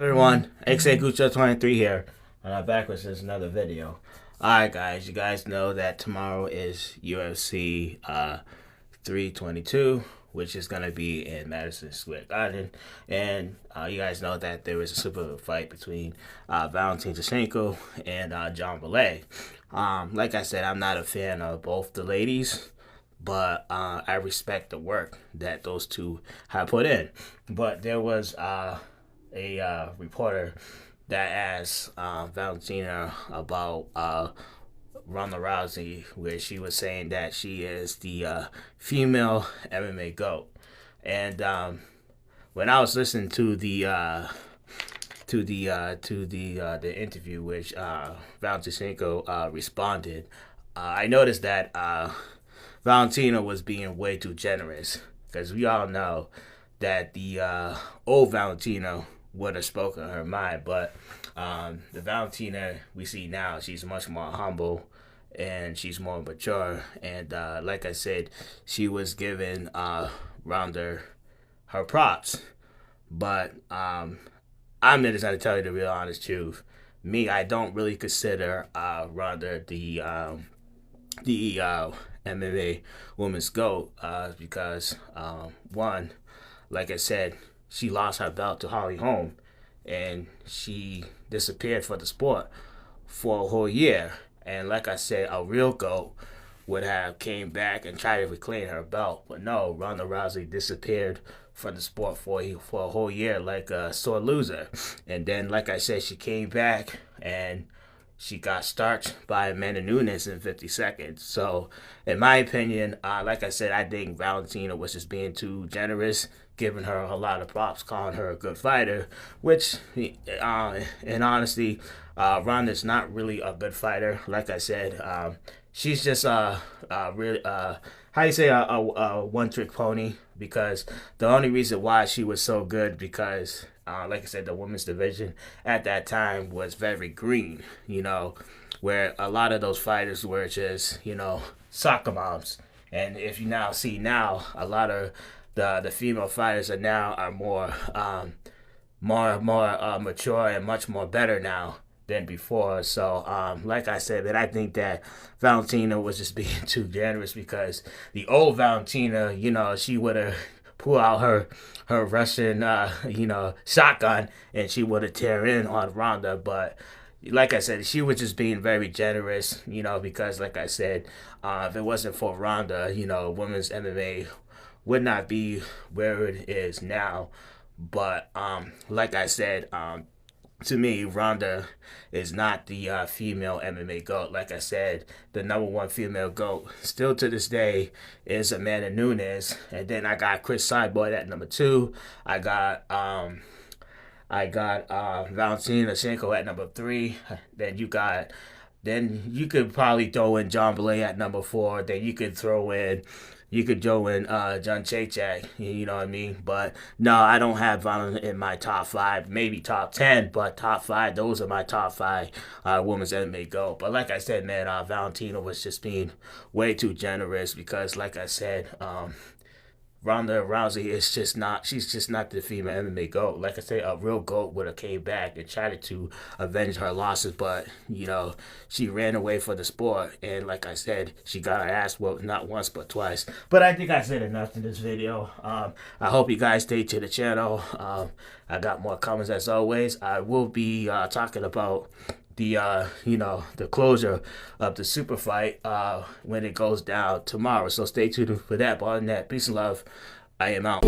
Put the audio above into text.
Everyone, XA23 here, and I'm back with this another video. Alright guys, you guys know that tomorrow is UFC 322, which is going to be in Madison Square Garden, and you guys know that there was a super fight between Valentina and John Belay. Like I said, I'm not a fan of both the ladies, but I respect the work that those two have put in. But there was a reporter that asked Valentina about Ronda Rousey, where she was saying that she is the female MMA GOAT. And when I was listening to the interview which Valentina responded, I noticed that Valentina was being way too generous, because we all know that the old Valentina would have spoken her mind, but the Valentina we see now, she's much more humble and she's more mature. And like I said, she was giving Ronda her props. But I'm just gonna tell you the real honest truth. Me, I don't really consider Ronda the MMA women's GOAT because one, like I said, she lost her belt to Holly Holm, and she disappeared for the sport for a whole year. And like I said, a real GOAT would have came back and tried to reclaim her belt. But no, Ronda Rousey disappeared from the sport for a whole year like a sore loser. And then, like I said, she came back and she got starched by Amanda Nunes in 50 seconds. So, in my opinion, like I said, I think Valentina was just being too generous, giving her a lot of props, calling her a good fighter, which, in honesty, Ronda's not really a good fighter. Like I said, she's just really, how you say, a one-trick pony, because the only reason why she was so good, because like I said, the women's division at that time was very green, where a lot of those fighters were just, soccer moms. And if you now see now, a lot of the female fighters are more mature and much more better now than before. So like I said, that I think that Valentina was just being too generous, because the old Valentina, she would have pull out her Russian shotgun, and she would have tear in on Ronda. But like I said, she was just being very generous, because like I said, if it wasn't for Ronda, women's MMA would not be where it is now. But like I said, to me, Ronda is not the female MMA GOAT. Like I said, the number one female GOAT still to this day is Amanda Nunes. And then I got Chris Cyborg at number 2. I got Valentina at number 3. Then you could probably throw in John Belay at number 4. Then you could throw in John Chachak, you know what I mean? But no, I don't have Valentina in my top 5, maybe top 10, but top 5, those are my top 5 women's MMA GOAT. But like I said, man, Valentina was just being way too generous, because like I said, Ronda Rousey is she's just not the female MMA GOAT. Like I say, a real GOAT would have came back and tried to avenge her losses, but, she ran away for the sport. And like I said, she got her ass whooped not once but twice. But I think I said enough in this video. I hope you guys stay to the channel. I got more comments as always. I will be talking about the closure of the super fight when it goes down tomorrow. So stay tuned for that. But other than that, peace and love. I am out.